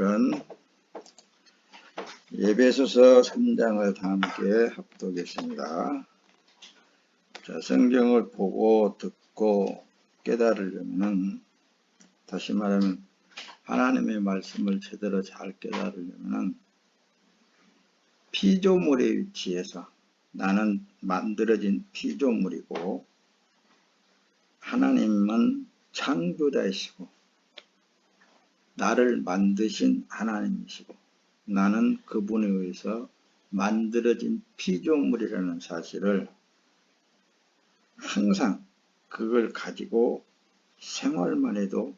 오늘은 에베소서 3장을 다 함께 합독했습니다. 자, 성경을 보고 듣고 깨달으려면, 다시 말하면 하나님의 말씀을 제대로 잘 깨달으려면 피조물의 위치에서 나는 만들어진 피조물이고 하나님은 창조자이시고 나를 만드신 하나님이시고 나는 그분에 의해서 만들어진 피조물이라는 사실을 항상 그걸 가지고 생활만 해도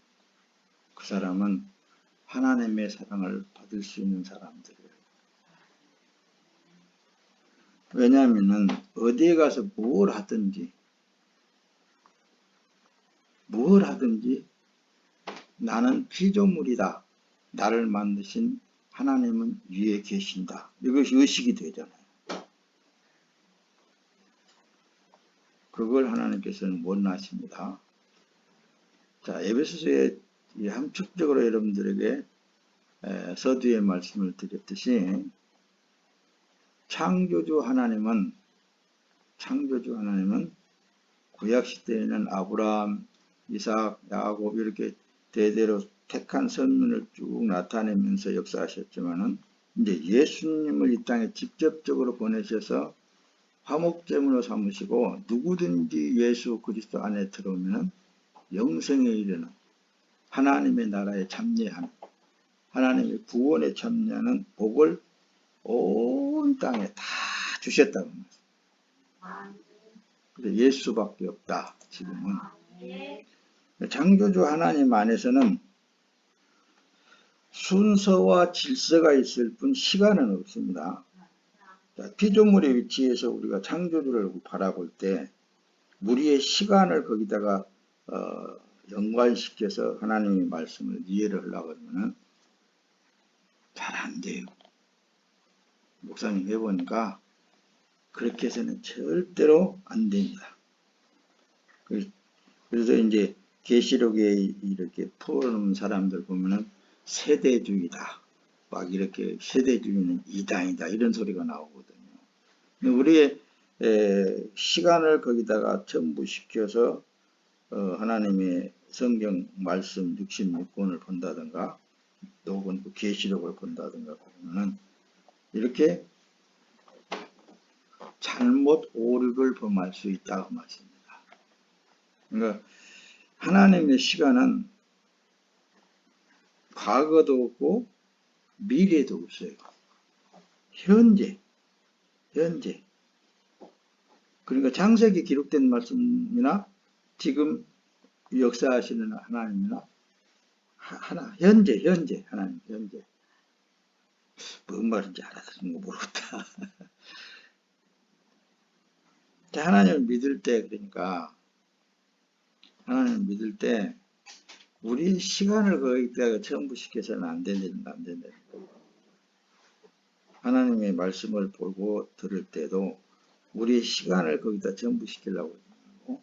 그 사람은 하나님의 사랑을 받을 수 있는 사람들이에요. 왜냐하면 어디에 가서 뭘 하든지 나는 피조물이다. 나를 만드신 하나님은 위에 계신다. 이것이 의식이 되잖아요. 그걸 하나님께서는 원하십니다. 자, 에베소서에 함축적으로 여러분들에게 서두에 말씀을 드렸듯이 창조주 하나님은 구약시대에는 아브라함, 이삭, 야곱 이렇게 대대로 택한 선민을 쭉 나타내면서 역사하셨지만은 이제 예수님을 이 땅에 직접적으로 보내셔서 화목제물로 삼으시고 누구든지 예수 그리스도 안에 들어오면 영생에 이르는 하나님의 나라에 참여하는 하나님의 구원에 참여하는 복을 온 땅에 다 주셨다고 합니다. 예수밖에 없다. 지금은 창조주 하나님 안에서는 순서와 질서가 있을 뿐 시간은 없습니다. 피조물의 위치에서 우리가 창조주를 바라볼 때 우리의 시간을 거기다가 연관시켜서 하나님의 말씀을 이해를 하려고 하면 잘 안 돼요. 목사님 해보니까 그렇게 해서는 절대로 안 됩니다. 그래서 이제 계시록에 이렇게 풀어놓은 사람들 보면은 세대주의다. 막 이렇게 세대주의는 이단이다. 이런 소리가 나오거든요. 우리의 시간을 거기다가 첨부시켜서 하나님의 성경 말씀 66권을 본다든가 혹은 계시록을 본다든가 보면은 이렇게 잘못 오류를 범할 수 있다고 말씀입니다. 그러니까 하나님의 시간은 과거도 없고 미래도 없어요. 현재. 그러니까 창세기 기록된 말씀이나 지금 역사하시는 하나님이나 현재 하나님 현재. 뭔 말인지 알아듣는 거 모르겠다. 하나님을 믿을 때 그러니까 하나님을 믿을 때 우리 시간을 거기다가 첨부시켜서는 안 된다. 하나님의 말씀을 보고 들을 때도 우리 시간을 거기다 첨부시키려고 하고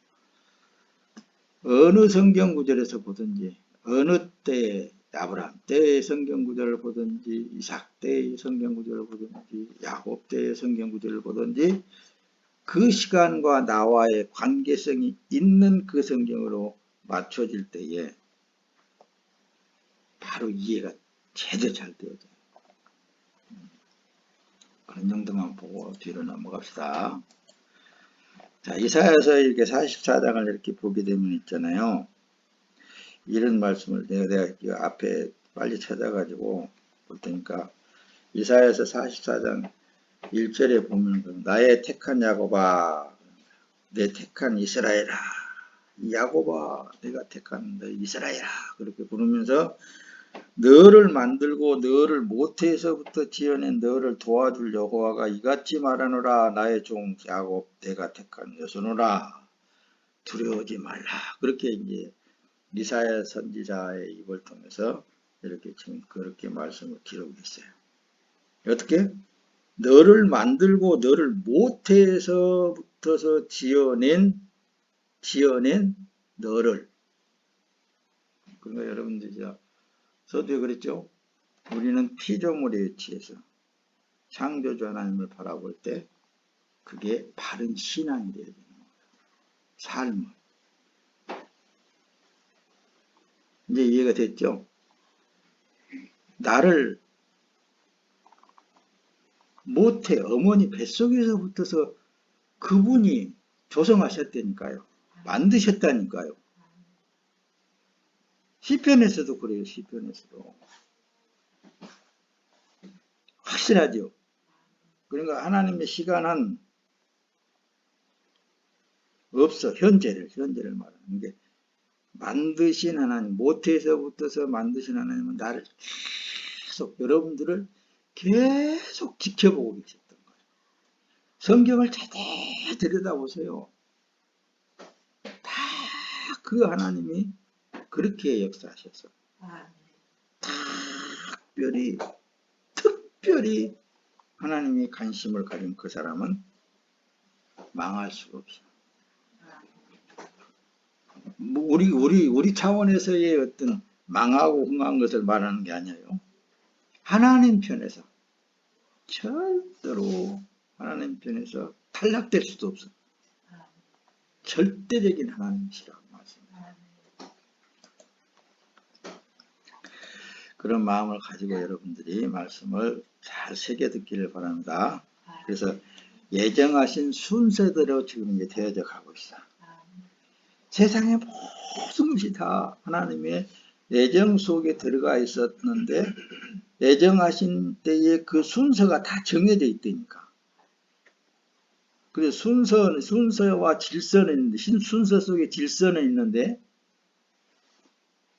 어느 성경 구절에서 보든지 어느 때에 아브라함 때의 성경 구절을 보든지 이삭 때의 성경 구절을 보든지 야곱 때의 성경 구절을 보든지 그 시간과 나와의 관계성이 있는 그 성경으로 맞춰질 때에 바로 이해가 제대로 잘 되어져요. 그런 정도만 보고 뒤로 넘어갑시다. 자, 이사야서 이렇게 44장을 이렇게 보게 되면 있잖아요. 이런 말씀을 내가 앞에 빨리 찾아가지고 볼 테니까 이사야서 44장 1절에 보면 나의 택한 야곱아 내 택한 이스라엘아 야곱아 내가 택한 너 이스라엘아 그렇게 부르면서 너를 만들고 너를 모태에서부터 지어낸 너를 도와줄 여호와가 이같이 말하노라 나의 종 야곱 내가 택한 여소노라 두려워하지 말라. 그렇게 이제 이사야 선지자의 입을 통해서 이렇게 지금 그렇게 말씀을 기록했어요. 어떻게? 너를 만들고 너를 모태에서부터 지어낸 너를. 그러니까 여러분들 서두에 그랬죠? 우리는 피조물에 위치해서 창조주 하나님을 바라볼 때 그게 바른 신앙이 되어야 되는 거예요. 삶을. 이제 이해가 됐죠? 나를 모태 어머니 뱃속에서부터서 그분이 조성하셨다니까요. 만드셨다니까요. 시편에서도 그래요. 시편에서도. 확실하죠. 그러니까 하나님의 시간은 없어. 현재를 말하는 게 만드신 하나님, 모태에서부터서 만드신 하나님은 나를 계속, 여러분들을 계속 지켜보고 계셨던 거예요. 성경을 자세히 들여다보세요. 다 그 하나님이 그렇게 역사하셔서 특별히 하나님이 관심을 가진 그 사람은 망할 수가 없어요. 우리 차원에서의 어떤 망하고 흥한 것을 말하는 게 아니에요. 하나님 편에서 절대로 하나님 편에서 탈락될 수도 없어. 절대적인 하나님이시라고 말씀합니다. 그런 마음을 가지고 여러분들이 말씀을 잘 새겨 듣기를 바랍니다. 그래서 예정하신 순서대로 지금 이제 되어져 가고 있어. 세상의 모든 것이 다 하나님의 예정 속에 들어가 있었는데 예정하신 때에 그 순서가 다 정해져 있다니까. 그래서 순서와 질서는 있는데, 순서 속에 질서는 있는데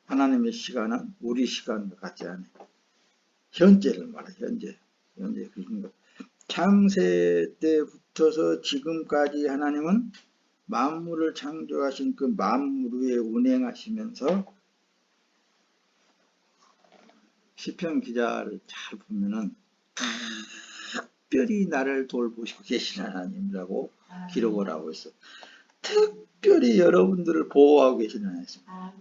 하나님의 시간은 우리 시간과 같지 않아요. 현재를 말해, 현재. 그러니까 창세 때부터서 지금까지 하나님은 만물을 창조하신 그 만물 위에 운행하시면서 시편 기자를 잘 보면은 특별히 나를 돌보시고 계신 하나님이라고 기록을 하고 있어요. 특별히 여러분들을 보호하고 계신 하나님입니다.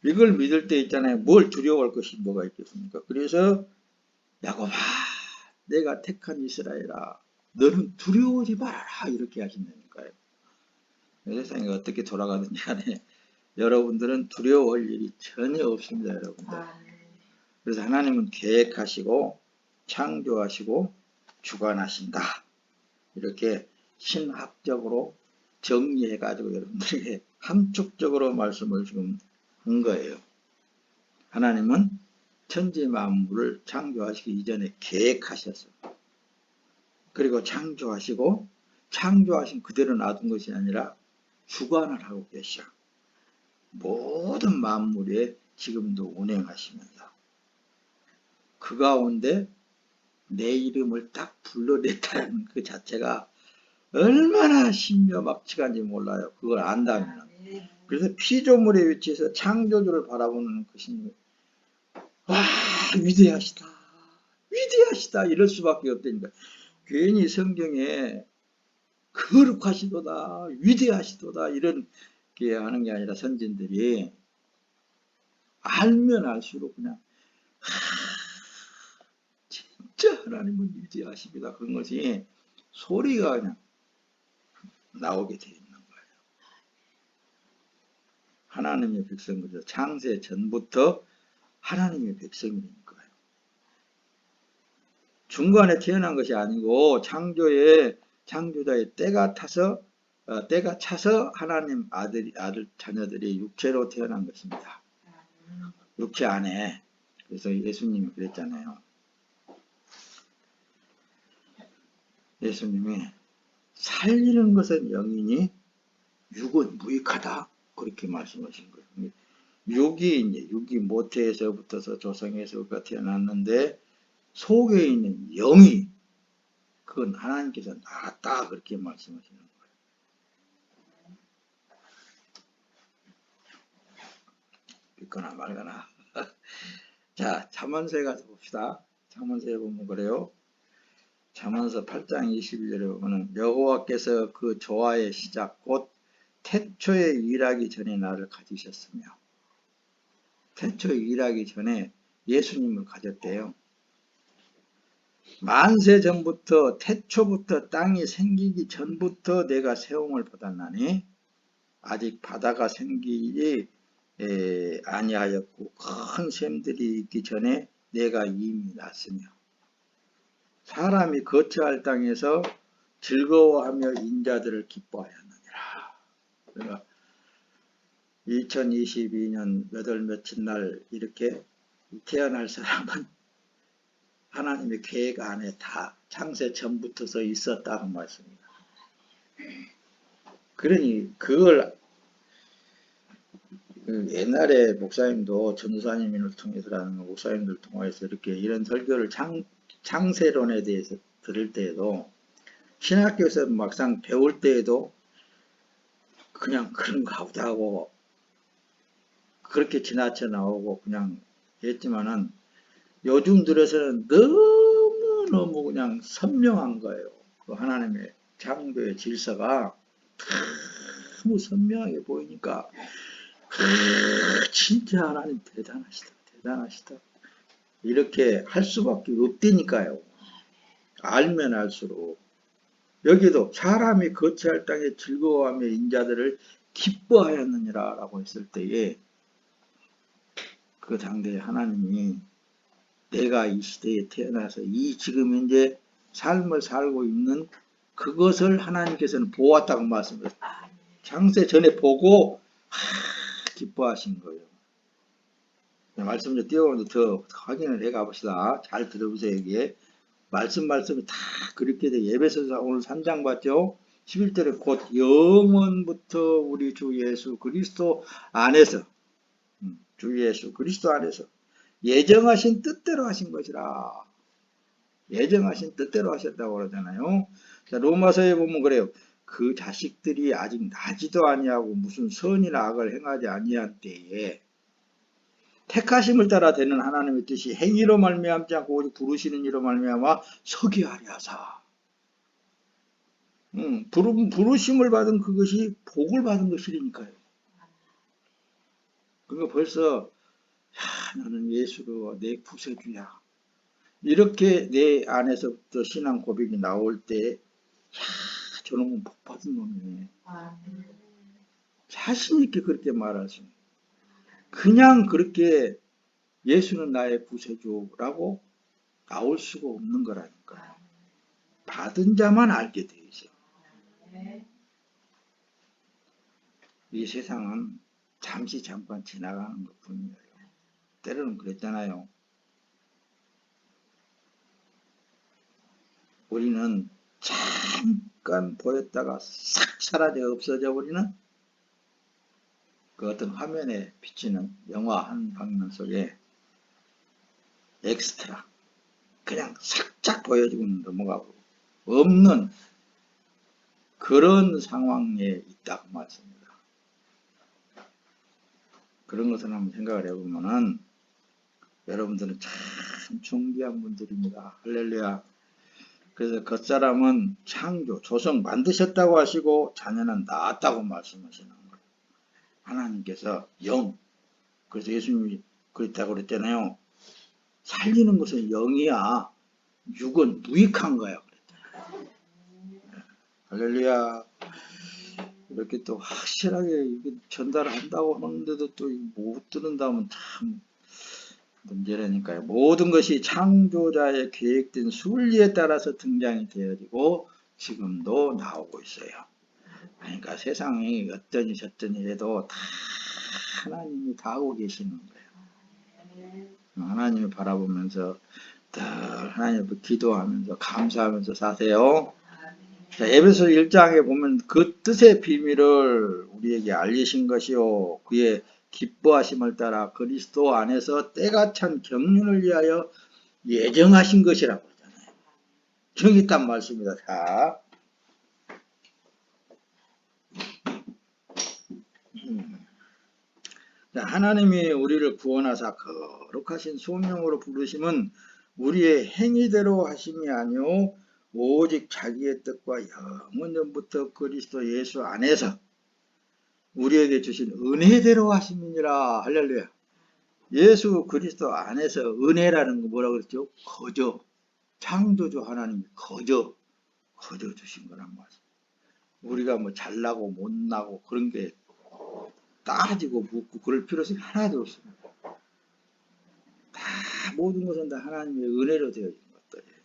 이걸 믿을 때 있잖아요. 뭘 두려워할 것이 뭐가 있겠습니까? 그래서 야곱아, 내가 택한 이스라엘아, 너는 두려워하지 말아라, 이렇게 하신다니까요. 세상이 어떻게 돌아가든지 간에 여러분들은 두려워할 일이 전혀 없습니다, 여러분들. 그래서 하나님은 계획하시고 창조하시고 주관하신다. 이렇게 신학적으로 정리해가지고 여러분들에게 함축적으로 말씀을 지금 한 거예요. 하나님은 천지 만물을 창조하시기 이전에 계획하셨어요. 그리고 창조하시고 창조하신 그대로 놔둔 것이 아니라 주관을 하고 계셔. 모든 만물에 지금도 운행하시면서 그 가운데 내 이름을 딱 불러냈다는 그 자체가 얼마나 신묘막측한지 몰라요. 그걸 안다면. 그래서 피조물의 위치에서 창조주를 바라보는 것입니다. 와, 위대하시다 이럴 수밖에 없다니까. 괜히 성경에 거룩하시도다, 위대하시도다 이런 게 하는 게 아니라 선진들이 알면 알수록 그냥 진짜 하나님은 위대하십니다. 그런 것이 소리가 그냥 나오게 되어 있는 거예요. 하나님의 백성들이죠. 창세 전부터 하나님의 백성이니까요. 중간에 태어난 것이 아니고 창조자의 때가 차서 하나님 아들 자녀들이 육체로 태어난 것입니다. 육체 안에. 그래서 예수님이 그랬잖아요. 예수님이 살리는 것은 영이니 육은 무익하다. 그렇게 말씀하신 거예요. 육이 모태에서부터서 조성에서부터 태어났는데 속에 있는 영이 그건 하나님께서 나았다 그렇게 말씀하시는 거예요. 믿거나 말거나. 자, 잠언서에 가서 봅시다. 잠언서에 보면 그래요. 잠언서 8장 21절에 보면 여호와께서 그 조화의 시작 곧 태초에 일하기 전에 나를 가지셨으며 태초에 일하기 전에 예수님을 가졌대요. 만세 전부터 태초부터 땅이 생기기 전부터 내가 세움을 받았나니 아직 바다가 생기지 아니하였고 큰 샘들이 있기 전에 내가 이미 났으며 사람이 거처할 땅에서 즐거워하며 인자들을 기뻐하였느니라. 그러니까 2022년 몇 월 며칠 날 이렇게 태어날 사람은 하나님의 계획 안에 다 창세 전부터서 있었다는 말씀입니다. 그러니 그걸 옛날에 목사님도 전도사님을 통해서라는 목사님들 통해서 이렇게 이런 설교를 창세론에 대해서 들을 때에도 신학교에서 막상 배울 때에도 그냥 그런가 보다 하고 그렇게 지나쳐 나오고 그냥 했지만은 요즘 들어서는 너무너무 그냥 선명한 거예요. 그 하나님의 창조의 질서가 너무 선명하게 보이니까 진짜 하나님 대단하시다. 대단하시다. 이렇게 할 수밖에 없다니까요. 알면 알수록. 여기도 사람이 거처할 땅에 즐거워하며 인자들을 기뻐하였느니라 라고 했을 때에 그 당대에 하나님이 내가 이 시대에 태어나서 이 지금 현재 삶을 살고 있는 그것을 하나님께서는 보았다고 말씀드렸어요. 창세 전에 보고 기뻐하신 거예요. 말씀 좀 띄워서 더 확인을 해 가봅시다. 잘 들어보세요. 이게 말씀이 다 그렇게 돼. 에베소서 오늘 3장 봤죠? 11절에 곧 영원부터 우리 주 예수 그리스도 안에서 주 예수 그리스도 안에서 예정하신 뜻대로 하신 것이라. 예정하신 뜻대로 하셨다고 그러잖아요. 자, 로마서에 보면 그래요. 그 자식들이 아직 나지도 아니하고 무슨 선이나 악을 행하지 아니한 때에 택하심을 따라 되는 하나님의 뜻이 행위로 말미암지 않고 오직 부르시는 이로 말미암아 서게 하려 하사. 부르심을 받은 그것이 복을 받은 것이니까요. 그러니까 벌써 나는 예수로 내 구세주야. 이렇게 내 안에서부터 신앙 고백이 나올 때 저놈은 복 받은 놈이네. 자신 있게 그렇게 말할 수 있는. 그냥 그렇게 예수는 나의 구세주라고 나올 수가 없는 거라니까. 받은 자만 알게 돼 있어. 이 세상은 잠시 잠깐 지나가는 것 뿐이에요. 때로는 그랬잖아요. 우리는 잠깐 보였다가 싹 사라져 없어져 버리는 그 어떤 화면에 비치는 영화 한 방면 속에 엑스트라 그냥 살짝 보여주고 넘어가고 없는 그런 상황에 있다고 말씀입니다. 그런 것을 한번 생각을 해보면은 여러분들은 참 존귀한 분들입니다. 할렐루야. 그래서 겉사람은 창조, 조성 만드셨다고 하시고 자녀는 낳았다고 말씀하시는 거예요. 하나님께서 영, 그래서 예수님이 그랬다고 그랬잖아요. 살리는 것은 영이야. 육은 무익한 거야. 할렐루야. 이렇게 또 확실하게 전달한다고 하는데도 또 못 들은다면 참 문제라니까요. 모든 것이 창조자의 계획된 순리에 따라서 등장이 되어지고 지금도 나오고 있어요. 그러니까 세상이 어떠니 저떠니 해도 다 하나님이 다 하고 계시는 거예요. 하나님을 바라보면서 늘 하나님을 기도하면서 감사하면서 사세요. 자, 에베소 1장에 보면 그 뜻의 비밀을 우리에게 알리신 것이요 그의 기뻐하심을 따라 그리스도 안에서 때가 찬 경륜을 위하여 예정하신 것이라고 하잖아요. 정이 있단 말씀입니다. 자, 하나님이 우리를 구원하사 거룩하신 소명으로 부르심은 우리의 행위대로 하심이 아니오 오직 자기의 뜻과 영원전부터 그리스도 예수 안에서 우리에게 주신 은혜대로 하심이니라. 할렐루야. 예수 그리스도 안에서 은혜라는 거 뭐라 그랬죠? 거저. 창조주 하나님이 거저 주신 거란 말이에요. 우리가 뭐 잘나고 못나고 그런 게 따지고 묻고 그럴 필요성이 하나도 없습니다. 다 모든 것은 다 하나님의 은혜로 되어진 것들이에요.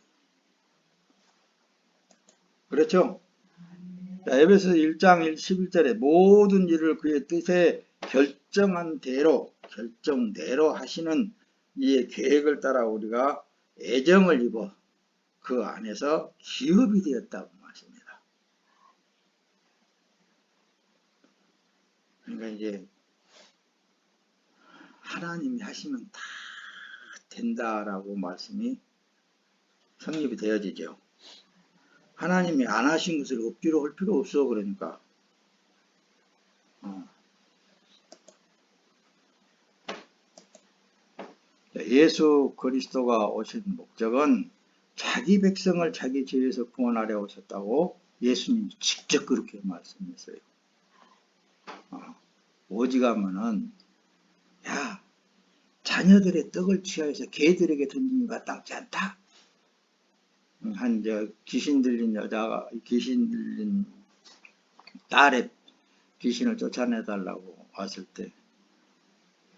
그렇죠? 자, 에베소 1장 11절에 모든 일을 그의 뜻에 결정대로 하시는 이의 계획을 따라 우리가 애정을 입어 그 안에서 기업이 되었다고 말씀입니다. 그러니까 이제 하나님이 하시면 다 된다라고 말씀이 성립이 되어지죠. 하나님이 안 하신 것을 억지로 할 필요 없어. 그러니까 예수 그리스도가 오신 목적은 자기 백성을 자기 죄에서 구원하려 오셨다고 예수님이 직접 그렇게 말씀했어요. 오직하면은 야, 자녀들의 떡을 취하여서 개들에게 던짐이 마땅치 않다. 한 귀신 들린 여자가 귀신 들린 딸의 귀신을 쫓아내달라고 왔을 때,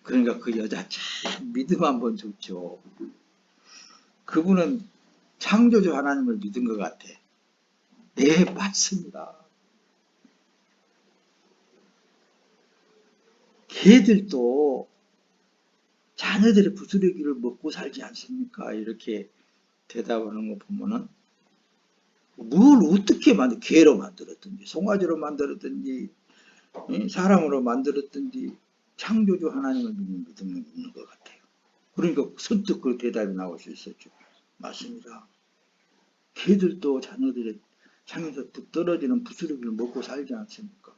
그러니까 그 여자 참 믿음 한번 좋죠. 그분은 창조주 하나님을 믿은 것 같아. 네, 맞습니다. 개들도 자녀들의 부스러기를 먹고 살지 않습니까? 이렇게 대답하는 거 보면은 뭘 어떻게 개로 만들었든지 송아지로 만들었든지 사람으로 만들었든지 창조주 하나님을 믿는 것 같아요. 그러니까 선뜻 그 대답이 나올 수 있었죠. 맞습니다. 개들도 자녀들의 창에서 떨어지는 부스러기를 먹고 살지 않습니까?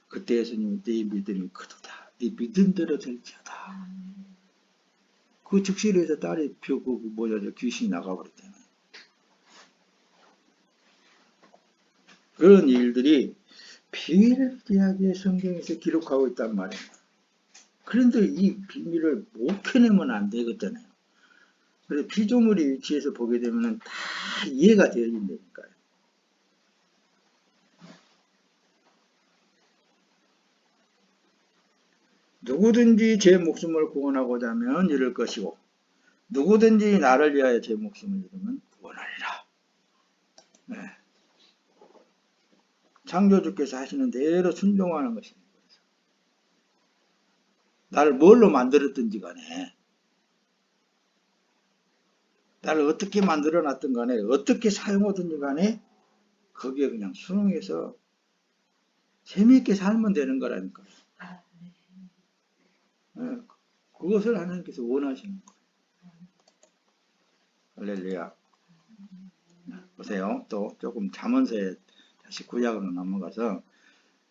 그때 예수님이 네 믿음이 크도다. 네 믿음대로 될지어다. 그 즉시로해서 딸이 귀신이 나가버렸잖아요. 그런 일들이 비일비재하게 성경에서 기록하고 있단 말이에요. 그런데 이 비밀을 못 캐내면 안 되겠잖아요. 그래서 피조물의 위치에서 보게 되면 다 이해가 되어진다니까요. 누구든지 제 목숨을 구원하고자 하면 잃을 것이고 누구든지 나를 위하여 제 목숨을 잃으면 구원하리라. 네. 창조주께서 하시는 대로 순종하는 것입니다. 나를 뭘로 만들었든지 간에, 나를 어떻게 만들어 놨든 간에, 어떻게 사용하든지 간에 거기에 그냥 순응해서 재미있게 살면 되는 거라니까요. 네. 그것을 하나님께서 원하시는 거예요. 할렐루야. 보세요. 또 조금 잠언서에 다시 구약으로 넘어가서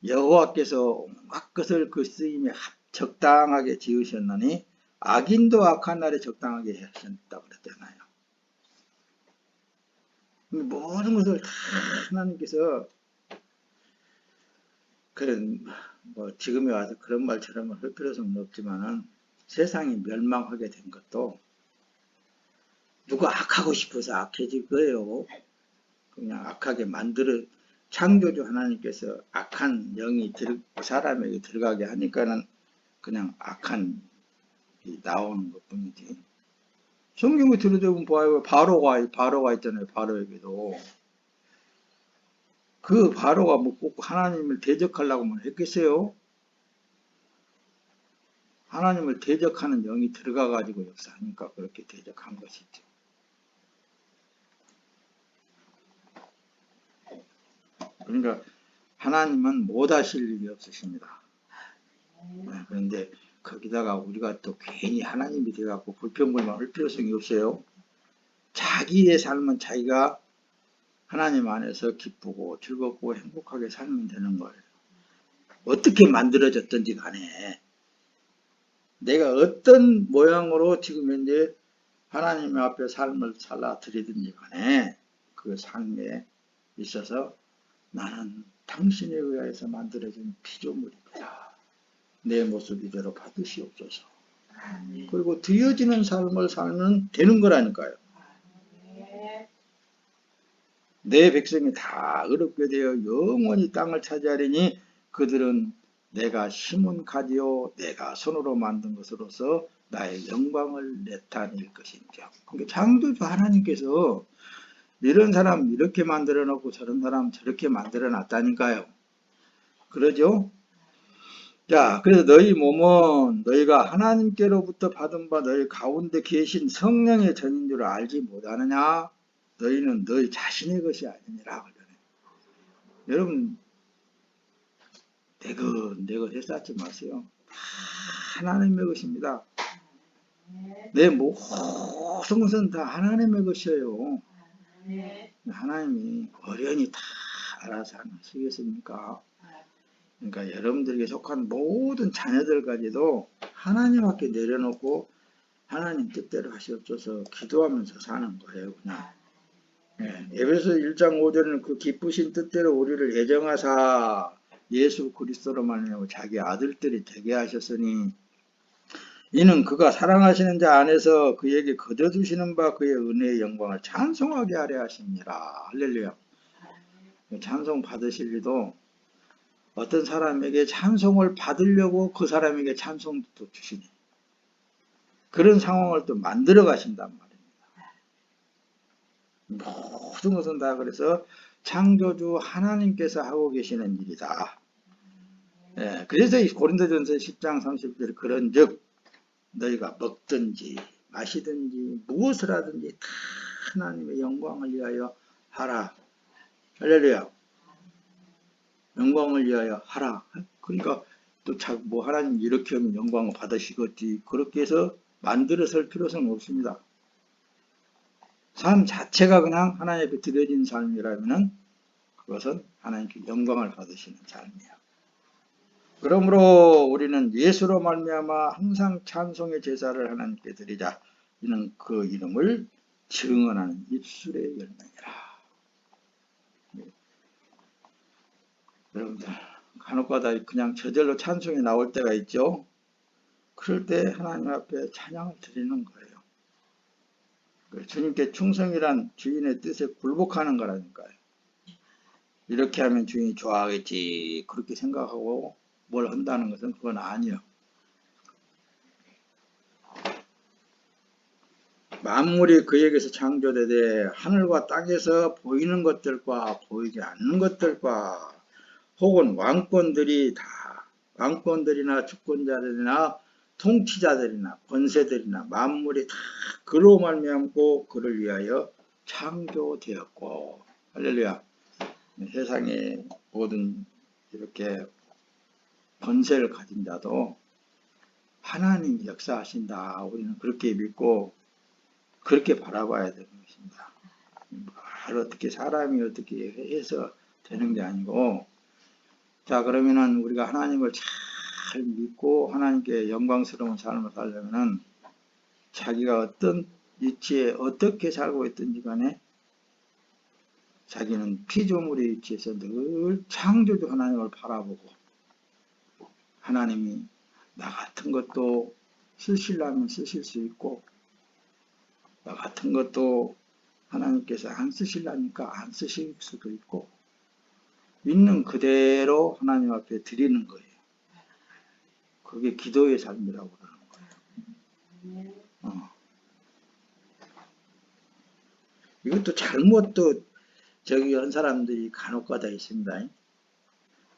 여호와께서 온갖 것을 그 쓰임에 적당하게 지으셨나니 악인도 악한 날에 적당하게 하셨다고 그랬잖아요. 모든 것을 다 하나님께서 그런 지금에 와서 그런 말처럼 할 필요성은 없지만은 세상이 멸망하게 된 것도 누가 악하고 싶어서 악해질 거예요. 그냥 악하게 창조주 하나님께서 악한 영이 사람에게 들어가게 하니까는 그냥 악한 나오는 것 뿐이지. 성경에 들어보면 봐요. 바로가 있잖아요. 바로에게도. 그 바로가 뭐 꼭 하나님을 대적하려고만 했겠어요? 하나님을 대적하는 영이 들어가가지고 역사하니까 그렇게 대적한 것이죠. 그러니까 하나님은 못하실 일이 없으십니다. 그런데 거기다가 우리가 또 괜히 하나님이 되어갖고 불평불만 할 필요성이 없어요. 자기의 삶은 자기가 하나님 안에서 기쁘고 즐겁고 행복하게 살면 되는 거예요. 어떻게 만들어졌든지 간에 내가 어떤 모양으로 지금 현재 하나님 앞에 삶을 살아 드리든지 간에 그 삶에 있어서 나는 당신에 의해서 만들어진 피조물입니다. 내 모습 이대로 받으시옵소서. 그리고 드려지는 삶을 살면 되는 거라니까요. 내 백성이 다 의롭게 되어 영원히 땅을 차지하리니 그들은 내가 심은 가지요 내가 손으로 만든 것으로서 나의 영광을 나타낼 것인지요. 그러니까 창조주 하나님께서 이런 사람 이렇게 만들어 놓고 저런 사람 저렇게 만들어 놨다니까요. 그러죠? 자, 그래서 너희 몸은 너희가 하나님께로부터 받은 바 너희 가운데 계신 성령의 전인 줄 알지 못하느냐? 너희는 너희 자신의 것이 아니니라. 그러네. 여러분, 내것 해싸지 마세요. 하나님의 것입니다. 내 모든 것은 다 하나님의 것이에요. 하나님이 어련히 다 알아서 하시겠습니까? 그러니까 여러분들에게 속한 모든 자녀들까지도 하나님 앞에 내려놓고 하나님 뜻대로 하시옵소서 기도하면서 사는 거예요. 그냥. 에베소 1장 5절에는 그 기쁘신 뜻대로 우리를 예정하사 예수 그리스도로 말미암아 자기 아들들이 되게 하셨으니 이는 그가 사랑하시는 자 안에서 그에게 거둬주시는 바 그의 은혜의 영광을 찬송하게 하려 하십니다. 할렐루야. 찬송 받으실 리도 어떤 사람에게 찬송을 받으려고 그 사람에게 찬송도 주시니 그런 상황을 또 만들어 가신단 말입니다. 모든 것은 다 그래서 창조주 하나님께서 하고 계시는 일이다. 그래서 이 고린도전서 10장 30절 그런즉 너희가 먹든지 마시든지 무엇을 하든지 다 하나님의 영광을 위하여 하라. 할렐루야. 영광을 위하여 하라. 그러니까 또 뭐 하나님 이렇게 하면 영광을 받으시겠지. 그렇게 해서 만들어 설 필요성은 없습니다. 삶 자체가 그냥 하나님 앞에 드려진 삶이라면 그것은 하나님께 영광을 받으시는 삶이에요. 그러므로 우리는 예수로 말미암아 항상 찬송의 제사를 하나님께 드리자. 이는 그 이름을 증언하는 입술의 열매니라. 여러분들 간혹가다 그냥 저절로 찬송이 나올 때가 있죠. 그럴 때 하나님 앞에 찬양을 드리는 거예요. 주님께 충성이란 주인의 뜻에 굴복하는 거라니까요. 이렇게 하면 주인이 좋아하겠지 그렇게 생각하고 뭘 한다는 것은 그건 아니에요. 만물이 그에게서 창조되되 하늘과 땅에서 보이는 것들과 보이지 않는 것들과 혹은 왕권들이나 주권자들이나 통치자들이나 권세들이나 만물이 다 그로 말미암고 그를 위하여 창조되었고 할렐루야. 세상의 모든 이렇게 권세를 가진 자도 하나님이 역사하신다. 우리는 그렇게 믿고 그렇게 바라봐야 되는 것입니다. 어떻게 사람이 어떻게 해서 되는 게 아니고 자 그러면은 우리가 하나님을 잘 믿고 하나님께 영광스러운 삶을 살려면은 자기가 어떤 위치에 어떻게 살고 있든지 간에 자기는 피조물의 위치에서 늘 창조주 하나님을 바라보고 하나님이 나 같은 것도 쓰시려면 쓰실 수 있고 나 같은 것도 하나님께서 안 쓰시려니까 안 쓰실 수도 있고 있는 그대로 하나님 앞에 드리는 거예요. 그게 기도의 삶이라고 그러는 거예요. 이것도 잘못도 저기 한 사람들이 간혹가다 있습니다.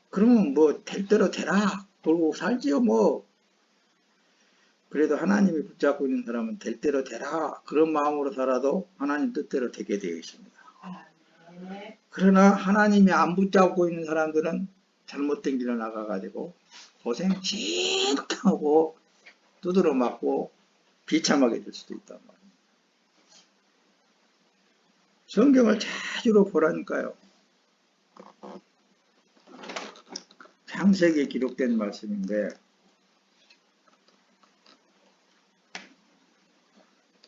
그러면 뭐 될 대로 되라 그러고 살지요 뭐. 그래도 하나님이 붙잡고 있는 사람은 될 대로 되라 그런 마음으로 살아도 하나님 뜻대로 되게 되어 있습니다. 그러나 하나님이 안 붙잡고 있는 사람들은 잘못된 길로 나가가지고 고생 징하고 두드러 맞고 비참하게 될 수도 있단 말이에요. 성경을 자주로 보라니까요. 창세기에 기록된 말씀인데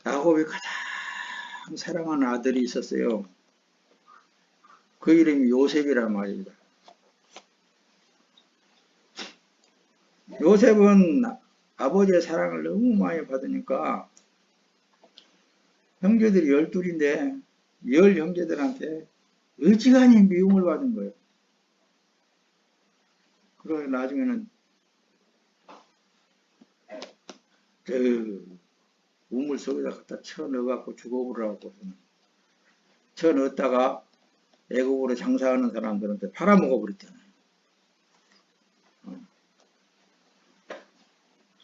야곱이 가장 사랑하는 아들이 있었어요. 그 이름이 요셉이란 말입니다. 요셉은 아버지의 사랑을 너무 많이 받으니까 형제들이 12인데 10형제들한테 어지간히 미움을 받은 거예요. 그러고 나중에는 저 우물 속에다 갖다 쳐넣어갖고 죽어버리라고 쳐넣었다가 애국으로 장사하는 사람들한테 팔아먹어버렸잖아요.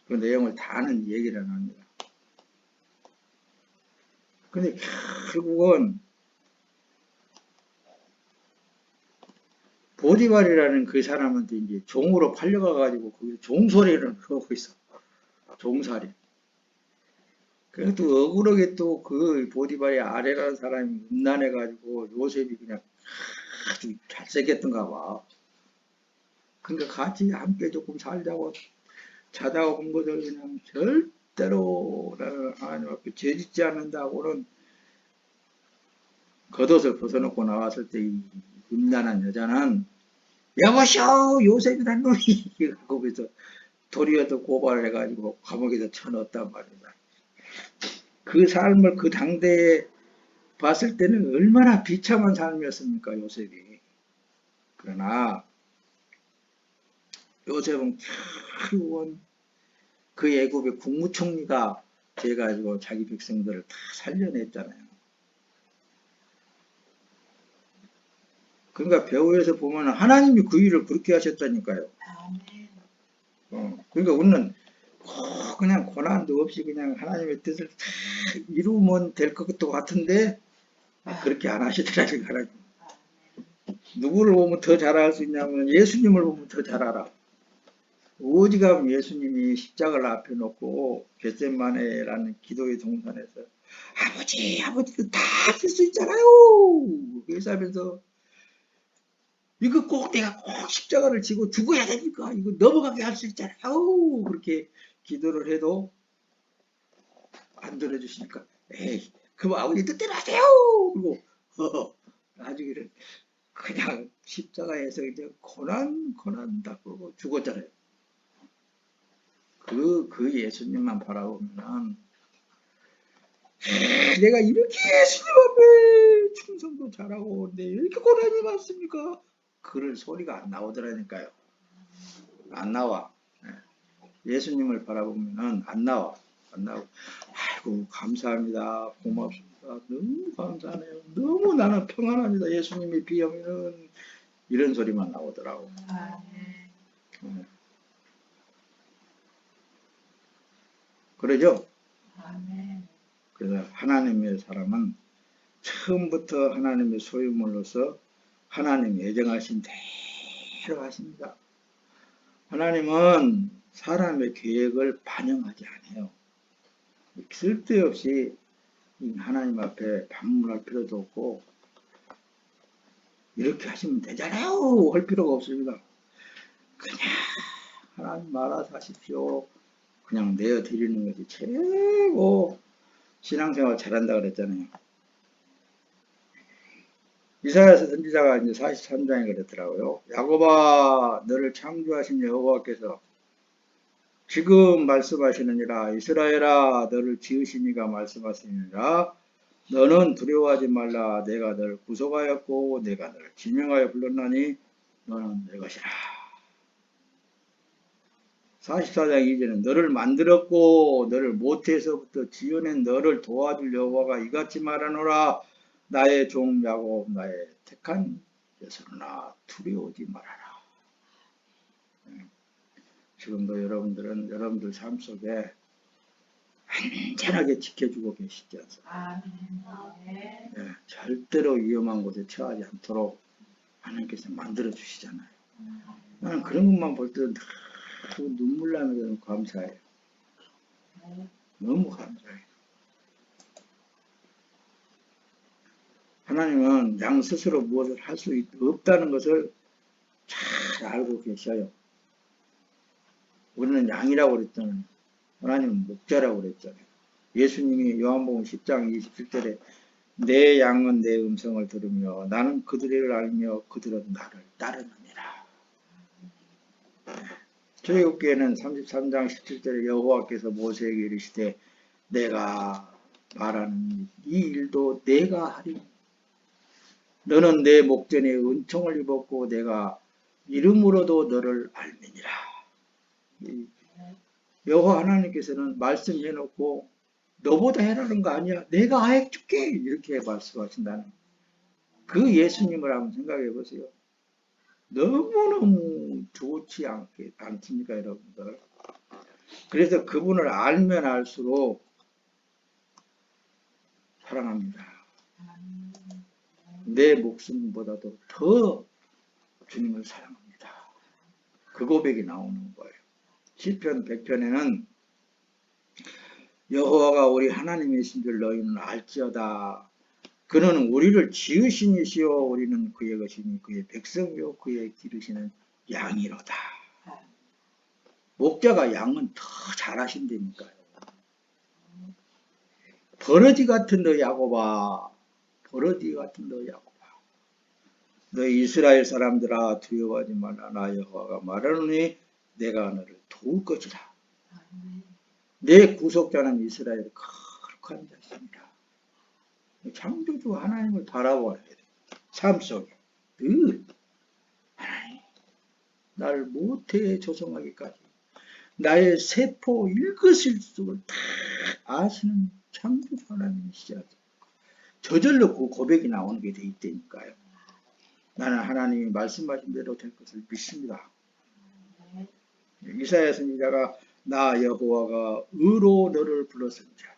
그 내용을 다 아는 얘기를 합니다. 근데 결국은 보디발이라는 그 사람한테 이제 종으로 팔려가가지고 거기서 종소리를 하고 있어. 종살이. 그래도 억울하게 또 그 보디발의 아래라는 사람이 음란해가지고 요셉이 그냥 아주 잘생겼던가 봐. 그러니까 같이 함께 조금 살자고 자다가 본 것을 그냥 절대로 나는 하나님 앞에 죄짓지 않는다고는 겉옷을 벗어놓고 나왔을 때 이 음란한 여자는 여보시오 요셉이란 놈이 거기서 도리어도 고발을 해가지고 감옥에서 쳐넣었단 말이다. 그 삶을 그 당대에 봤을 때는 얼마나 비참한 삶이었습니까 요셉이. 그러나 요셉은 결국은 그 애굽의 국무총리가 돼가지고 자기 백성들을 다 살려냈잖아요. 그러니까 배우에서 보면 하나님이 그 일을 그렇게 하셨다니까요. 그러니까 우리는 꼭 그냥 고난도 없이 그냥 하나님의 뜻을 이루면 될 것도 같은데 그렇게 안 하시더라고요. 하나님. 누구를 보면 더 잘할 수 있냐면 예수님을 보면 더 잘 알아. 오직하면 예수님이 십자가를 앞에 놓고 겟세마네라는 기도의 동산에서 아버지 아버지도 다 할 수 있잖아요. 그래서 하면서 이거 꼭 내가 꼭 십자가를 지고 죽어야 되니까 이거 넘어가게 할 수 있잖아요. 그렇게 기도를 해도 안 들어주시니까 에이 그럼 아버지 뜻대로 하세요. 그리고 나중에는 그냥 십자가에서 이제 고난 다 그러고 죽었잖아요. 그 예수님만 바라보면 내가 이렇게 예수님 앞에 충성도 잘하고 내 이렇게 고난이 많습니까? 그럴 소리가 안 나오더라니까요. 안 나와. 예수님을 바라보면 안 나와. 안 나오고 아이고 감사합니다. 고맙습니다. 너무 감사하네요. 너무 나는 평안합니다. 예수님이 비하면 이런 소리만 나오더라고. 그러죠? 그래서 하나님의 사람은 처음부터 하나님의 소유물로서 하나님 예정하신 대로 하십니다. 하나님은 사람의 계획을 반영하지 않아요. 쓸데없이 하나님 앞에 반문할 필요도 없고 이렇게 하시면 되잖아요 할 필요가 없습니다. 그냥 하나님 알아서 하십시오. 그냥 내어드리는 것이 최고 신앙생활 잘한다 그랬잖아요. 이사야서 선지자가 이제 43장에 그랬더라고요. 야곱아 너를 창조하신 여호와께서 지금 말씀하시느니라. 이스라엘아 너를 지으신 이가 말씀하시느니라. 너는 두려워하지 말라. 내가 너를 구속하였고 내가 너를 지명하여 불렀나니 너는 내 것이라. 44장 2절은 너를 만들었고 너를 모태에서부터 지어낸 너를 도와줄 여호와가 이같이 말하노라. 나의 종 야곱 나의 택한 여서나 두려워하지 말아라. 지금도 여러분들은 여러분들 삶 속에 안전하게 지켜주고 계시지 않습니까? 네, 절대로 위험한 곳에 처하지 않도록 하나님께서 만들어 주시잖아요. 나는 그런 것만 볼 때 눈물 나면서 감사해요. 너무 감사해요. 하나님은 양 스스로 무엇을 할 수 없다는 것을 잘 알고 계셔요. 우리는 양이라고 그랬잖아요. 하나님은 목자라고 그랬잖아요. 예수님이 요한복음 10장 27절에 내 양은 내 음성을 들으며 나는 그들을 알며 그들은 나를 따르느니라. 출애굽기에는 33장 17절에 여호와께서 모세에게 이르시되 내가 말하는 이 일도 내가 하리니 너는 내 목전에 은총을 입었고 내가 이름으로도 너를 알미니라. 여호와 하나님께서는 말씀해놓고 너보다 해라는 거 아니야. 내가 해줄게. 이렇게 말씀하신다는 그 예수님을 한번 생각해 보세요. 너무너무 좋지 않습니까, 여러분들? 그래서 그분을 알면 알수록 사랑합니다. 내 목숨보다도 더 주님을 사랑합니다. 그 고백이 나오는 거예요. 시편 100편에는 여호와가 우리 하나님이신 줄 너희는 알지어다. 그는 우리를 지으신 이시요 우리는 그의 것이니 그의 백성이요 그의 기르시는 양이로다. 목자가 양은 더 잘하신다니까요. 버러지 같은 너 야곱아, 버러지 같은 너 야곱아, 너 이스라엘 사람들아 두려워하지 말라. 나 여호와가 말하노니 내가 너를 도울 것이라. 내 구속자는 이스라엘의 거룩한 자십니다. 창조주 하나님을 바라봐야 돼. 삶 속에 늘 하나님 나를 모태에 조성하기까지 나의 세포 일거실속을 다 아시는 창조주 하나님이시죠. 저절로 그 고백이 나오는 게 돼 있다니까요. 나는 하나님이 말씀하신 대로 될 것을 믿습니다. 이사야 선지자가 나 여호와가 의로 너를 불렀은지라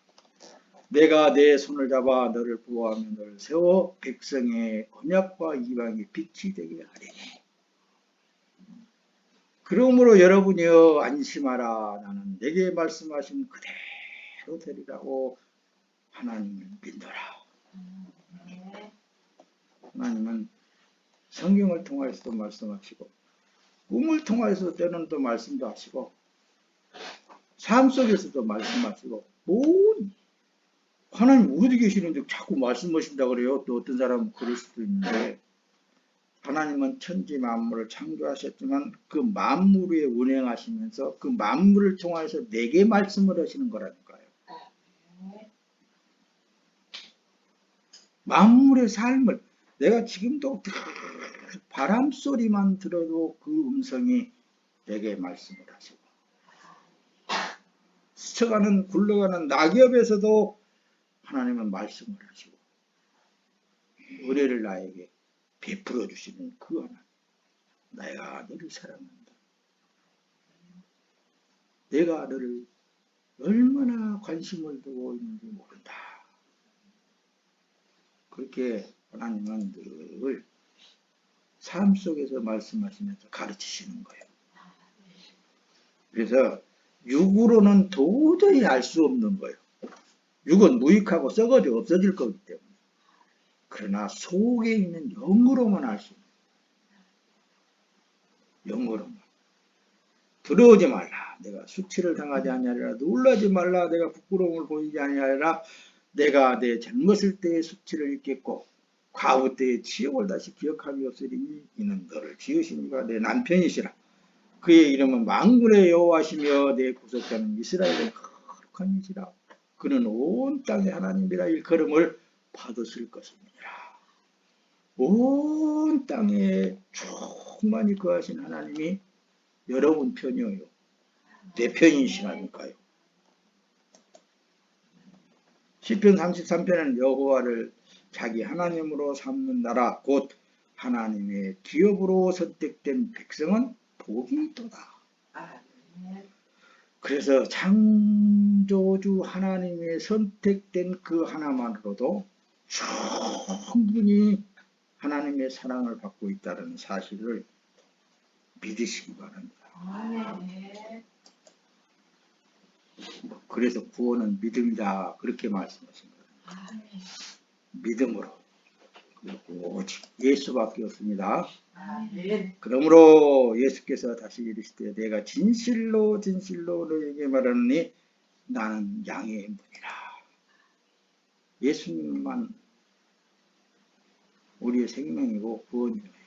내가 내 손을 잡아 너를 보호하며 너를 세워 백성의 언약과 이방의 빛이 되게 하리니. 그러므로 여러분이여 안심하라. 나는 내게 말씀하신 그대로 되리라고 하나님을 믿노라. 하나님은 성경을 통해서도 말씀하시고 꿈을 통해서 때는 또 말씀도 하시고 삶 속에서도 말씀하시고 하나님 어디 계시는데 자꾸 말씀하신다 그래요. 또 어떤 사람은 그럴 수도 있는데 하나님은 천지 만물을 창조하셨지만 그 만물 위에 운행하시면서 그 만물을 통해서 내게 말씀을 하시는 거라니까요. 만물의 삶을 내가 지금도 바람 소리만 들어도 그 음성이 내게 말씀을 하시고 스쳐가는 굴러가는 낙엽에서도 하나님은 말씀을 하시고 은혜를 나에게 베풀어 주시는 그 하나님. 내가 너를 사랑한다. 내가 너를 얼마나 관심을 두고 있는지 모른다. 그렇게 하나님은 늘 삶 속에서 말씀하시면서 가르치시는 거예요. 그래서 육으로는 도저히 알 수 없는 거예요. 육은 무익하고 썩어져 없어질 거기 때문에. 그러나 속에 있는 영으로만 알 수 있는 거예요. 영으로만. 두려워하지 말라. 내가 수치를 당하지 아니하리라. 놀라지 말라. 내가 부끄러움을 보이지 아니하리라. 내가 내 젊었을 때의 수치를 잊겠고 과부 때의 치욕을 다시 기억함이 없으리니 이는 너를 지으신 이가 내 남편이시라. 그의 이름은 만군의 여호와시며 내 구속자는 이스라엘의 거룩한 이시라. 그는 온 땅의 하나님이라 일컬음을 받으실 것입니다. 온 땅에 충만히 거하신 하나님이 여러분 편이에요. 내 편이시라니까요. 시편 33편은 여호와를 자기 하나님으로 삼는 나라 곧 하나님의 기업으로 선택된 백성은 복이 있도다. 그래서 창조주 하나님의 선택된 그 하나만으로도 충분히 하나님의 사랑을 받고 있다는 사실을 믿으시기 바랍니다. 그래서 구원은 믿음이다. 그렇게 말씀하신 거예요. 믿음으로. 오직 예수밖에 없습니다. 그러므로 예수께서 다시 이르시되 내가 진실로 진실로 너에게 말하노니 나는 양의 문이라. 예수님만 우리의 생명이고 구원이에요.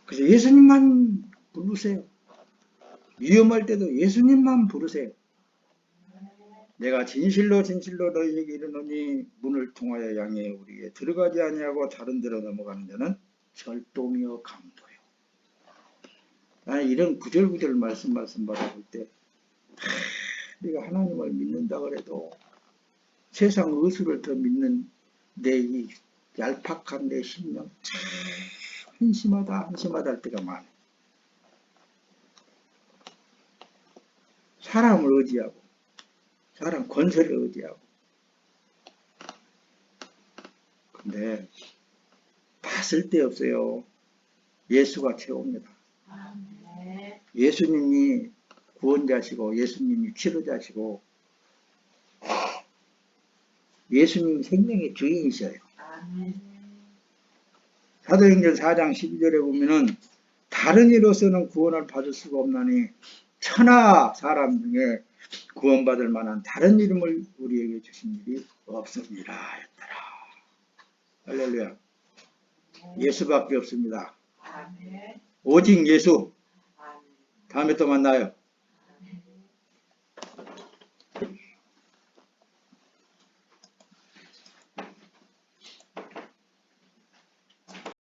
그래서 예수님만 부르세요. 위험할 때도 예수님만 부르세요. 내가 진실로 진실로 너희에게 이르노니 문을 통하여 양의 우리에 들어가지 아니하고 다른 데로 넘어가는 자는 절도며 강도요. 나는 이런 구절구절 말씀 받아볼 때 내가 하나님을 믿는다 그래도 세상 의술을 더 믿는 내 이 얄팍한 내 심령 참 한심하다 할 때가 많아. 사람을 의지하고 사람 권세를 의지하고. 근데 다 쓸데없어요. 예수가 최고입니다. 예수님이 구원자시고 예수님이 치료자시고 예수님이 생명의 주인이셔요. 사도행전 4장 12절에 보면은 다른 이로서는 구원을 받을 수가 없나니 천하 사람 중에 구원받을 만한 다른 이름을 우리에게 주신 일이 없습니다 했더라. 할렐루야. 예수밖에 없습니다. 오직 예수. 다음에 또 만나요.